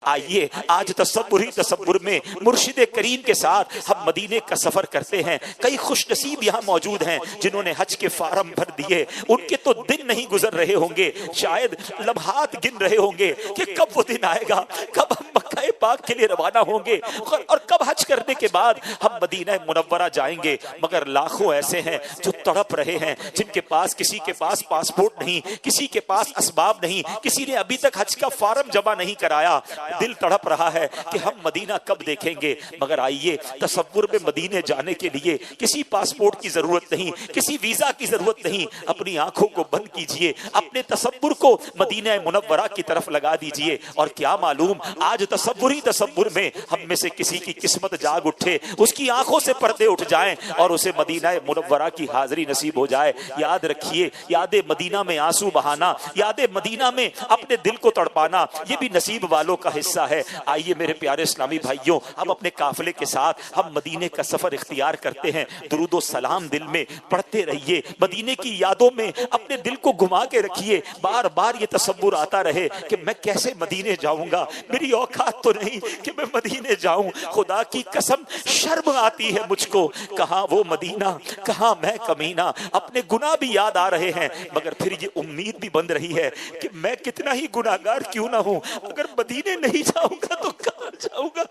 آئیے آج تصور میں مرشد کریم کے ساتھ ہم مدینے کا سفر کرتے ہیں۔ کئی خوش نصیب یہاں موجود ہیں جنہوں نے حج کے فارم بھر دیے، ان کے تو دن نہیں گزر رہے ہوں گے، شاید لمحات گن رہے ہوں گے کہ کب وہ دن آئے گا، کب ہم مکہ پاک کے لیے روانہ ہوں گے اور کب حج کرنے کے بعد ہم مدینہ منورہ جائیں گے۔ مگر لاکھوں ایسے ہیں جو تڑپ رہے ہیں، جن کے پاس کسی کے پاس پاسپورٹ نہیں، کسی کے پاس اسباب نہیں، کسی نے ابھی تک حج کا فارم جمع نہیں کرایا۔ دل تڑپ رہا ہے کہ ہم مدینہ کب دیکھیں گے۔ مگر آئیے تصور میں مدینے جانے کے لیے کسی پاسپورٹ کی ضرورت نہیں، کسی ویزا کی ضرورت نہیں۔ اپنی آنکھوں کو بند کیجئے، اپنے تصور کو مدینہ منورہ کی طرف لگا دیجئے، اور کیا معلوم آج تصور میں ہم میں سے کسی کی قسمت جاگ اٹھے، اس کی آنکھوں سے پردے اٹھ جائیں اور اسے مدینہ منورہ کی حاضری نصیب ہو جائے۔ یاد رکھیے، یاد مدینہ میں آنسو بہانا، یاد مدینہ میں اپنے دل کو تڑپانا، یہ بھی نصیب والوں کا حصہ ہے۔ آئیے میرے پیارے اسلامی بھائیوں، ہم اپنے قافلے کے ساتھ ہم مدینے کا سفر اختیار کرتے ہیں۔ درود و سلام دل میں پڑھتے رہیے، مدینے کی یادوں میں اپنے دل کو گھما کے رکھیے، بار بار یہ تصور آتا رہے کہ میں کیسے مدینے جاؤں گا، میری اوقات تو نہیں کہ میں مدینے جاؤں۔ خدا کی قسم شرم آتی ہے مجھ کو، کہاں وہ مدینہ، کہاں میں کمینہ۔ اپنے گناہ بھی یاد آ رہے ہیں، مگر پھر یہ امید بھی بن رہی ہے کہ میں کتنا ہی گناہگار کیوں نہ ہوں، اگر مدینے نہیں جاؤں گا تو کہاں جاؤں گا۔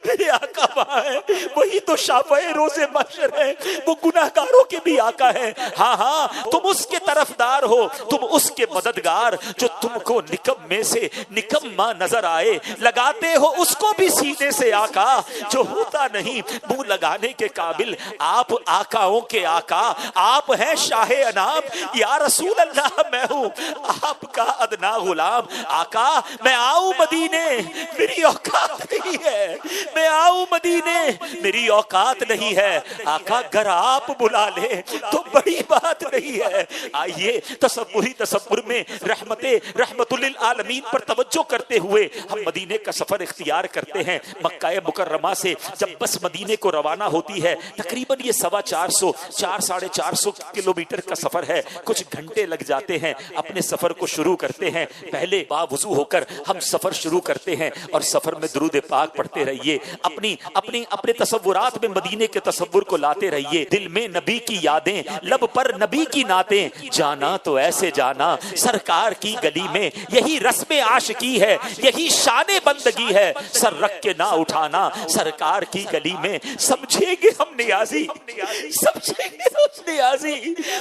میرے آقا وہاں ہے، وہی تو شافعِ روز محشر ہے، وہ گناہگاروں کے بھی آقا ہے۔ ہاں ہاں، تم اس کے طرفدار ہو، تم اس کے مددگار، جو تم کو نکمے سے نکما نظر آئے، لگاتے ہو اس کو بھی سینے سے آقا، جو ہوتا نہیں منہ لگانے کے قابل۔ آپ آقاؤں کے آقا، آپ ہیں شاہ انام، یا رسول اللہ میں ہوں آپ کا ادنا غلام۔ آقا میں آؤں مدینے، میری اوقات نہیں ہے، میں آؤں مدینے، میری اوقات نہیں ہے۔ آقا اگر آپ بلا لے تو بڑی بات نہیں ہے۔ آئیے تصور میں رحمت للعالمین پر توجہ کرتے ہوئے ہم مدینے کا سفر اختیار کرتے ہیں۔ مکہ مکرمہ سے جب بس مدینے کو روانہ ہوتی ہے، تقریباً یہ 450 کلومیٹر کا سفر ہے، کچھ گھنٹے لگ جاتے ہیں۔ اپنے سفر کو شروع کرتے ہیں، پہلے باوضو ہو کر ہم سفر شروع کرتے ہیں، اور سفر میں درود پاک پڑھتے رہیے، اپنے تصورات میں مدینے کے تصور کو لاتے رہیے۔ دل میں نبی کی یادیں، لب پر نبی کی نعتیں، جانا تو ایسے جانا سرکار کی گلی میں، یہی رسم عاشقی ہے، یہی شان بندگی ہے، سر رکھ کے نہ اٹھانا سرکار کی گلی میں۔ سمجھیں گے ہم نیازی، سمجھیں گے اس نیازی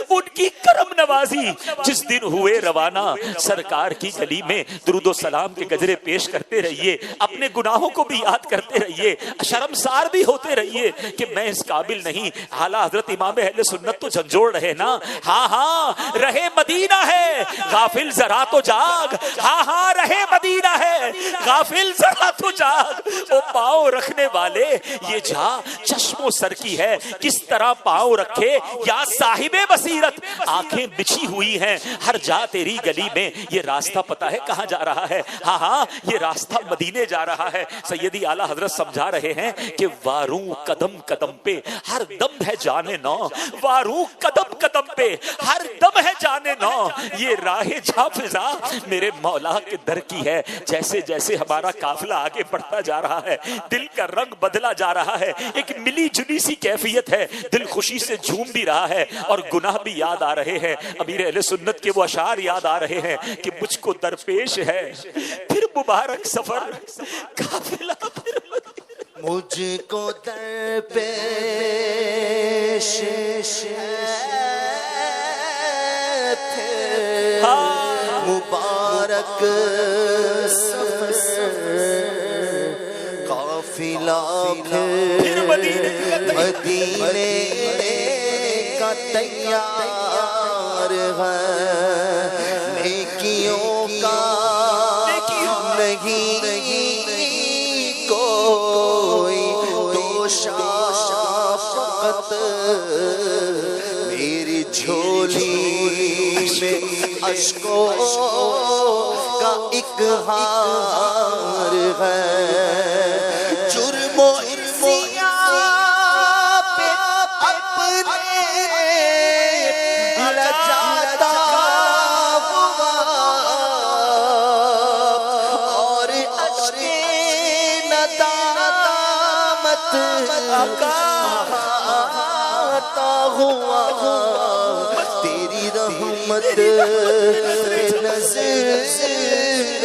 ان کی کرم نوازی، جس دن ہوئے روانہ سرکار کی گلی میں۔ درود و سلام کے گجرے پیش کرتے رہیے، اپنے گناہوں کو بھی یاد کرتے رہیے، شرمسار بھی ہوتے رہیے کہ میں اس قابل نہیں۔ اعلیٰ حضرت امام اہل سنت تو جھنجھوڑ رہے نا، ہاں ہاں رہے مدینہ ہے غافل ذرا تو جاگ، ہاں ہاں رہے مدینہ ہے غافل ذرا تو جاگ۔ وہ پاؤں رکھنے والے یہ جا چشم و سر کی ہے، کس طرح پاؤں رکھے یا صاحب بصیرت۔ آنکھیں بچھی ہوئی ہیں ہر جا تیری گلی میں، یہ راستہ پتا ہے کہاں جا رہا ہے؟ ہاں ہاں یہ راستہ مدینے جا رہا ہے۔ سیدی اعلیٰ حضرت سمجھا رہے ہیں کہ واروں قدم قدم پہ ہر دم ہے جانے نو، واروں قدم قدم پہ ہر دم ہے جانے نو، یہ راہ جا فضا میرے مولا کے در کی ہے۔ جیسے جیسے ہمارا قافلہ آگے بڑھتا جا رہا ہے، دل کا رنگ بدلا جا رہا ہے، ایک ملی جلی سی کیفیت ہے، دل خوشی سے جھوم بھی رہا ہے اور گناہ بھی یاد آ رہے ہیں۔ امیر اہل سنت کے وہ اشعار یاد آ رہے ہیں کہ مجھ کو درپیش ہے پھر مبارک سفر قافلہ پھر مجھ کو درپیش پھر مبارک سفر قافلہ پھر مدینے کا تیار ہے، نیکیوں کا نہیں کوئی دوشا، فقط میری جھولی میں اشکوں کا ایک ہار ہے۔ جرم و آتا ہوا تیری رحمت نظر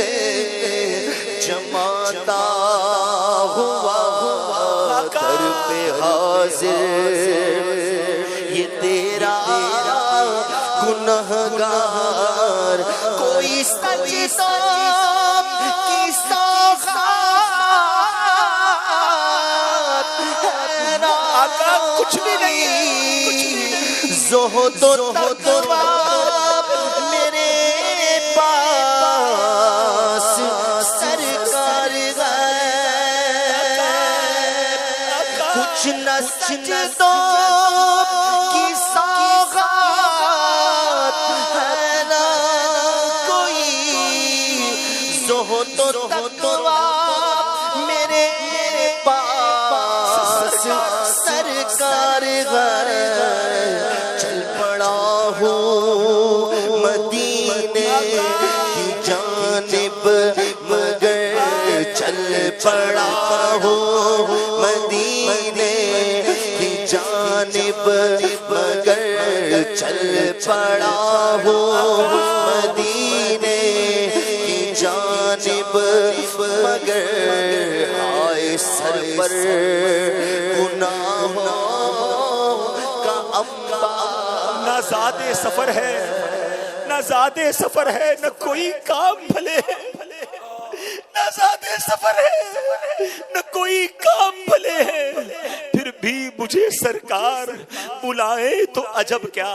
جماتا ہوا در پہ حاضر یہ تیرا گنہگار کوئی سجدہ کی سوغات آقا کچھ بھی نہیں، زہد و تقویٰ میرے پاس سرکار ہے، کچھ نہ سجدوں کی سوغات ہے نہ کوئی، زہد و تقویٰ میرے پاس سرکار ہے، چل پڑا ہوں مدینے کی جانب مگر چل پڑا ہوں مدینے کی جانب مگر چل پڑا ہوں مدینے کی جانب مگر آئے سر پر گناہوں کا انبار، نہ زیادہ سفر ہے، نہ زیادہ سفر ہے، نہ کوئی کام بھلے ہے، نہ زیادہ سفر ہے، نہ کوئی کام بھلے ہے، پھر بھی مجھے سرکار بلائے تو عجب کیا،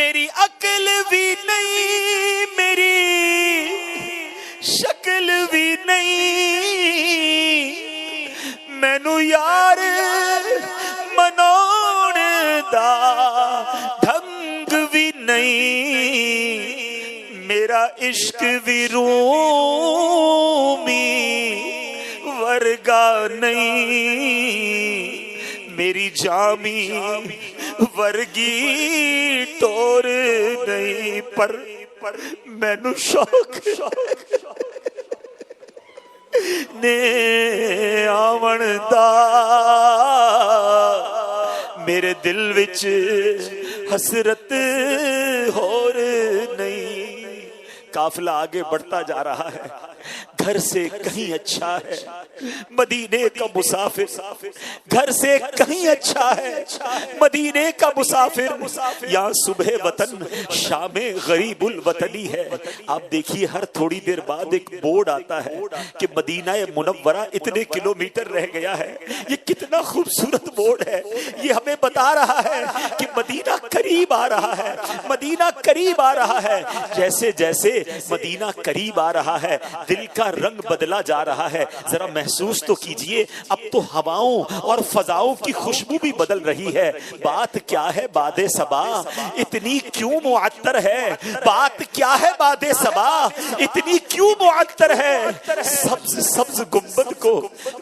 میری عقل بھی نہیں، میری شکل بھی نہیں، مینو یار مناؤن دا ڈھنگ بھی نہیں، میرا عشق بھی رومی ورگا نہیں، میری جامی ورگی ٹور نہیں، پر مینو شوق نے آون دا، میرے دل وچ حسرت ہور نہیں، قافلہ آگے بڑھتا جا رہا ہے، گھر سے کہیں اچھا ہے مدینے کا مسافر، گھر سے کہیں اچھا ہے مدینے کا مسافر، یہاں صبح وطن شام غریب الوطنی ہے۔ آپ دیکھیے ہر تھوڑی دیر بعد ایک بورڈ آتا ہے کہ مدینہ منورہ اتنے کلومیٹر رہ گیا ہے، یہ کتنا خوبصورت بورڈ ہے، یہ ہمیں بتا رہا ہے کہ مدینہ قریب آ رہا ہے، مدینہ قریب آ رہا ہے۔ جیسے جیسے مدینہ قریب آ رہا ہے دل کا رنگ بدلا جا رہا ہے، ذرا محسوس تو کیجئے، اب تو ہواؤں اور فضاؤں کی خوشبو بھی بدل رہی ہے۔ بات کیا ہے باد صبا اتنی کیوں معطر ہے، بات کیا ہے باد صبا اتنی کیوں معطر ہے، سبز سبز گنبد کو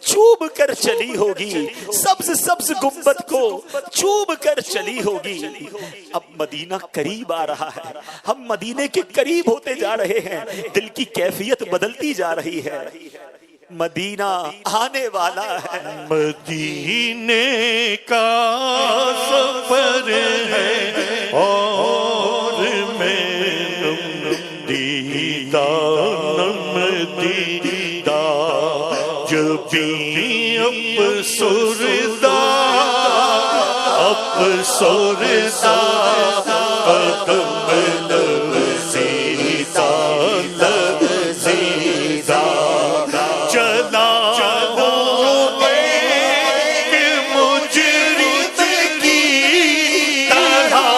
چوب کر چلی ہوگی، سبز سبز گنبد کو چوب کر چلی ہوگی۔ اب مدینہ قریب آ رہا ہے، ہم مدینے کے قریب ہوتے جا رہے ہیں، دل کی کیفیت بدلتی جا رہی ہے، مدینہ آنے والا ہے۔ مدینے کا سفر ہے اور میں دیدہ دیدہ جب بھی افسردہ افسردہ قدم لرزیدہ لرزیدہ چلا ہوں ایک مجرم کی طرح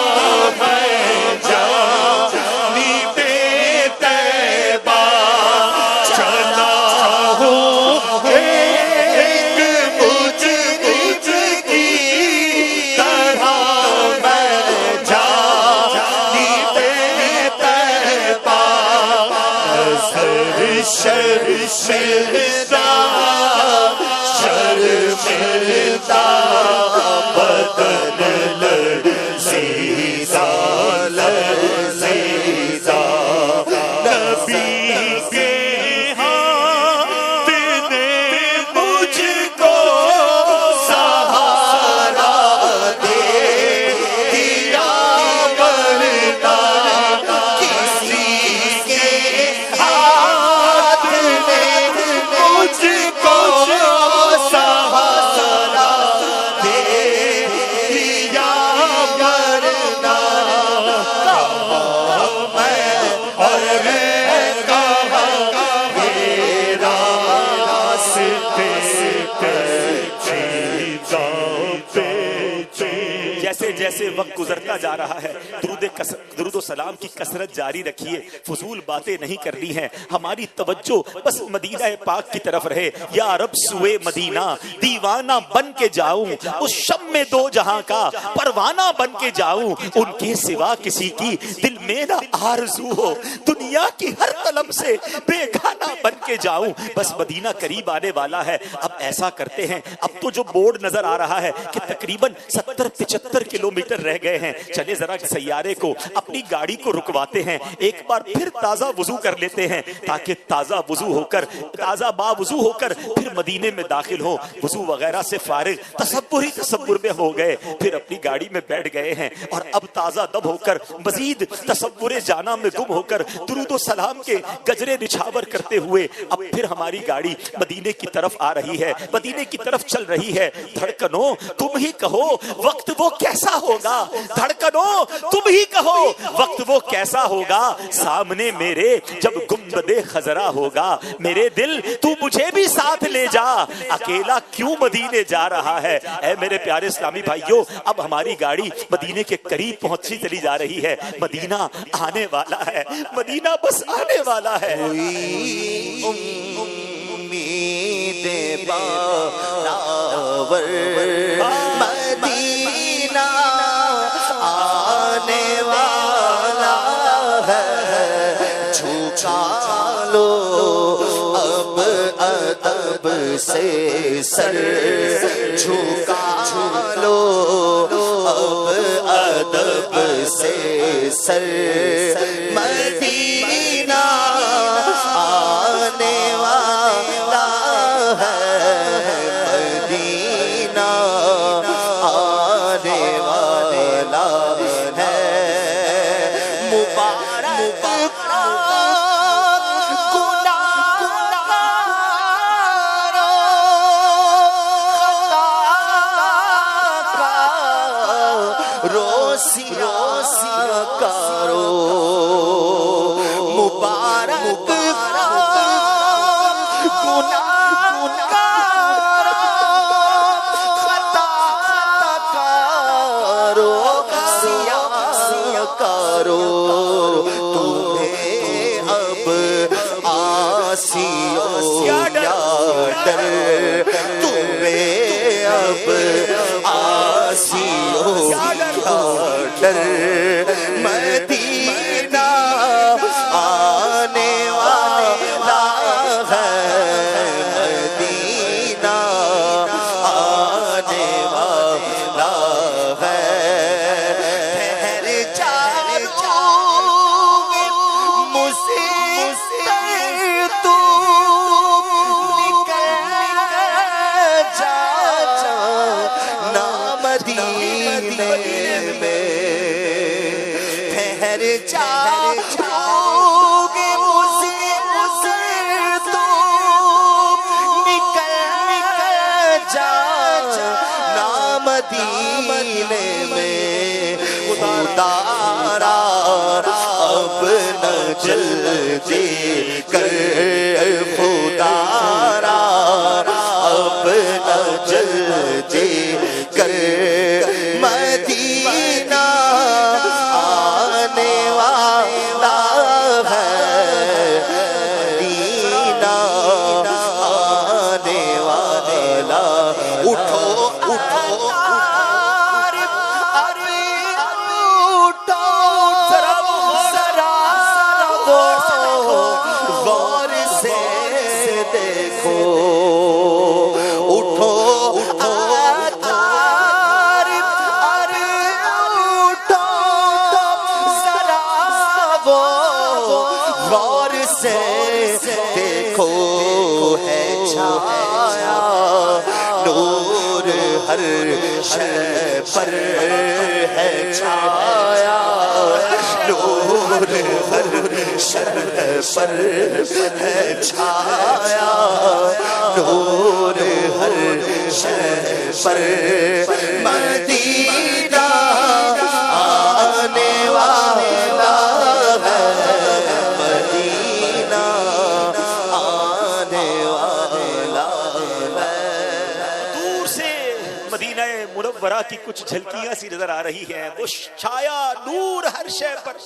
میں جانب طیبہ، چلا ہوں ایک مجرم کی طرح میں جانب طیبہ، شرمندہ شرمندہ بدن لرزیدہ لرزیدہ، نبی کے ہاتھ نے مجھ کو جیسے وقت گزرتا جا رہا ہے درود و سلام کی کثرت جاری رکھیے، فضول باتیں نہیں کرنی ہیں، ہماری توجہ بس مدینہ پاک کی طرف رہے۔ یا رب سوئے مدینہ دیوانہ بن کے جاؤں، اس شم میں دو جہاں کا پروانہ بن کے جاؤں، ان کے سوا کسی کی دل میں نہ آرزو ہو، دنیا کی ہر قلم سے بیگانہ بن کے جاؤں، بس مدینہ قریب آنے والا ہے۔ اب ایسا کرتے ہیں، اب تو جو بورڈ نظر آ رہا ہے کہ تقریباً 70-75 کلومیٹر رہ گئے ہیں، چلے ذرا سیارے کو اپنی گاڑی کو رکواتے ہیں، ایک بار پھر تازہ وضو کر لیتے ہیں تاکہ تازہ با وضو ہو کر پھر مدینے میں داخل ہو۔ وضو وغیرہ سے فارغ تصور میں ہو گئے، پھر اپنی گاڑی میں بیٹھ گئے ہیں اور اب تازہ دب ہو کر مزید تصور جانا میں گم ہو کر درود و سلام کے گجرے نچھاور کرتے ہوئے اب پھر ہماری گاڑی مدینے کی طرف آ رہی ہے، مدینے کی طرف چل رہی ہے۔ دھڑکنوں تم ہی کہو وقت وہ کیسا ہوگا، دھڑکنوں تم ہی کہو وقت وہ کیسا ہوگا، سامنے میرے جب گنبد خضرا ہوگا، میرے دل تو مجھے بھی ساتھ لے جا، اکیلا کیوں مدینے جا رہا ہے۔ اے میرے پیارے اسلامی بھائیوں، اب ہماری گاڑی مدینے کے قریب پہنچتی چلی جا رہی ہے، مدینہ آنے والا ہے، مدینہ بس آنے والا ہے۔ امید باور مدینہ آنے والا ہے، جھکا لو اب ادب سے سر، جھکا لو اب ادب سے سر، مدینہ آنے والا ہے، مدینہ آنے والا ہے، مبارک روسیا کرو، مبارک خطا کرو، سیاہ کرو، تمہیں اب آسیو یا ڈر، تمہیں اب آسیو ڈر، مدینہ آنے والا ہے، مدینہ آنے والا ہے، ٹھہر جاؤ مجھ سے تو نکل جا نا مدینے میں، ٹھہر جاؤ گے مجھ سے تو نکل جا نا مدینے میں، خدا را اب نہ جلدی کر، خدا را اب نہ جلدی کر، مدینہ آنے والا ہے، مدینہ آنے والا، اٹھو اٹھو غور سے دیکھو، اٹھو اٹھو غور سے دیکھو، ہے چھایا نور ہر شے پر، ہے چھایا نور ہر شے پر، ہے چھایا نور ہر شے پر، مدینہ آنے والا ہے، مدینہ آنے والا ہے۔ دور سے مدینہ مدینہ منورہ کی کچھ جھلکیاں سی نظر آ رہی ہیں. وہ چھایا نور ہر شے پر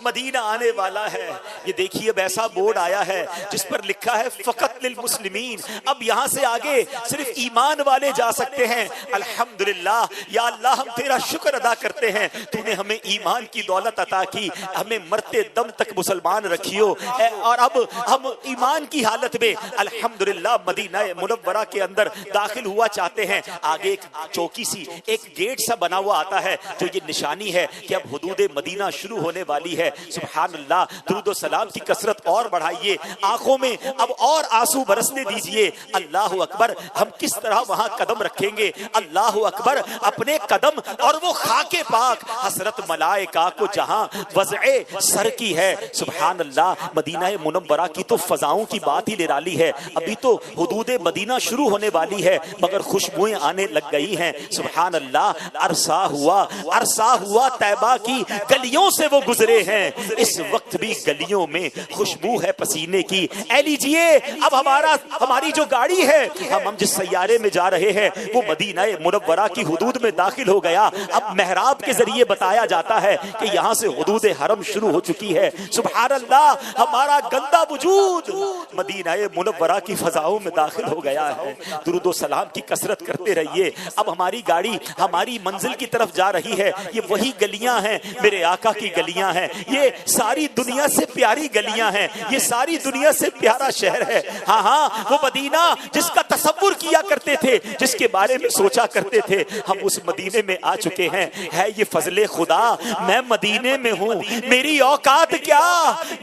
مدینہ آنے والا ہے. یہ دیکھیے اب ایسا بورڈ آیا ہے جس پر لکھا ہے فقط للمسلمین. اب یہاں سے آگے صرف ایمان والے جا سکتے ہیں. الحمدللہ یا اللہ ہم تیرا شکر ادا کرتے ہیں, تو نے ہمیں ایمان کی دولت عطا کی, ہمیں مرتے دم تک مسلمان رکھیو, اور اب ہم ایمان کی حالت میں الحمدللہ مدینہ منورہ کے اندر داخل ہوا چاہتے ہیں. آگے ایک چوکی سی, ایک گیٹ سا بنا ہوا آتا ہے جو یہ نشانی ہے کہ اب حدود مدینہ شروع ہونے والی ہے. سبحان اللہ, درود و سلام کی کثرت اور بڑھائیے, آنکھوں میں اب اور آنسو برسنے دیجئے. اللہ اکبر, ہم کس طرح وہاں قدم رکھیں گے. اللہ اکبر, اپنے قدم اور وہ خاک پاک حسرت ملائکہ کو جہاں وضع سر کی ہے. سبحان اللہ, مدینہ منورہ کی تو فضاؤں کی بات ہی نرالی ہے. ابھی تو حدود مدینہ شروع ہونے والی ہے مگر خوشبوئیں آنے لگ گئی ہیں. سبحان اللہ, عرصہ ہوا طیبہ کی گلیوں سے وہ گزرے ہیں, اس وقت بھی گلیوں میں خوشبو ہے پسینے کی. اے لیجئے, اب ہماری جو گاڑی ہے, ہم جس سیارے میں جا رہے ہیں وہ مدینہ منورہ کی حدود میں داخل ہو گیا. اب محراب کے ذریعے بتایا جاتا ہے کہ یہاں سے حدود حرم شروع ہو چکی ہے. سبحان اللہ, ہمارا گندا وجود مدینہ منورہ کی فضاؤں میں داخل ہو گیا ہے. درود و سلام کی کثرت کرتے رہیے. اب ہماری گاڑی ہماری منزل کی طرف جا رہی ہے. یہ وہی گلیاں ہیں میرے آقا کی گلیاں ہیں. یہ ساری دنیا سے پیاری گلیاں ہیں. یہ ساری دنیا سے پیارا شہر ہے. ہاں, وہ مدینہ جس کا تصور کیا کرتے تھے, جس کے بارے میں سوچا کرتے تھے, ہم اس مدینے میں آ چکے ہیں. ہے یہ فضل خدا, میں مدینے میں ہوں. میری اوقات کیا,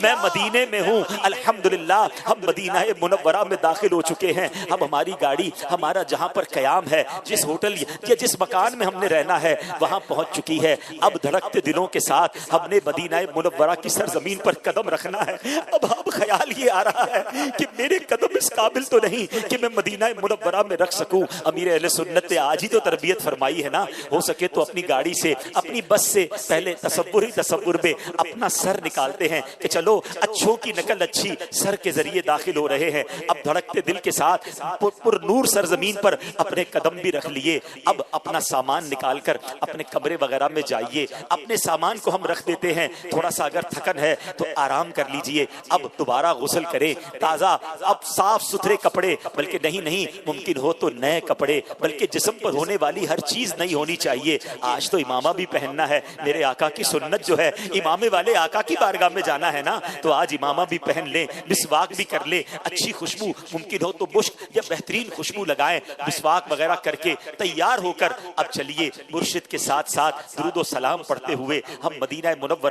میں مدینے میں ہوں. الحمدللہ, ہم مدینہ منورہ میں داخل ہو چکے ہیں. اب ہماری گاڑی ہمارا جہاں پر قیام ہے, جس ہوٹل یا جس مکان میں ہم نے رہنا ہے, وہاں پہنچ چکی ہے. اب دھڑکتے دلوں کے ساتھ ہم نے مدینہ منورہ کی سرزمین پر قدم رکھنا ہے. اب خیال یہ آ رہا ہے کہ میرے قدم اس قابل تو نہیں کہ میں مدینہ منورہ میں رکھ سکوں. امیر اہل سنت نے آج ہی تو تربیت فرمائی ہے نا, ہو سکے تو اپنی گاڑی سے, اپنی بس سے پہلے تصور میں اپنا سر نکالتے ہیں کہ چلو اچھوں کی نقل اچھی سر کے ذریعے داخل ہو رہے ہیں. اب دھڑکتے دل کے ساتھ پر نور سرزمین پر اپنے قدم بھی رکھ لیے. اب اپنا سامان نکال کر اپنے کمرے وغیرہ میں جائیے. اپنے سامان کو ہم رکھ دیتے ہیں, تھوڑا سا اگر تھکن ہے تو آرام کر لیجئے. اب دوبارہ غسل کریں, تازہ اب صاف ستھرے کپڑے, بلکہ نہیں ممکن ہو تو نئے کپڑے, بلکہ جسم پر ہونے والی ہر چیز نہیں ہونی چاہیے. آج تو امامہ بھی پہننا ہے. میرے آقا کی سنت جو ہے, امامے والے آقا کی بارگاہ میں جانا ہے نا, تو آج امامہ بھی پہن لیں, مسواک بھی کر لیں. اچھی خوشبو, ممکن ہو تو مشک یا بہترین خوشبو لگائیں. مسواک وغیرہ کر کے تیار ہو کر اب چلیے مرشد کے ساتھ ساتھ درود و سلام پڑھتے ہوئے ہم مدینہ منورہ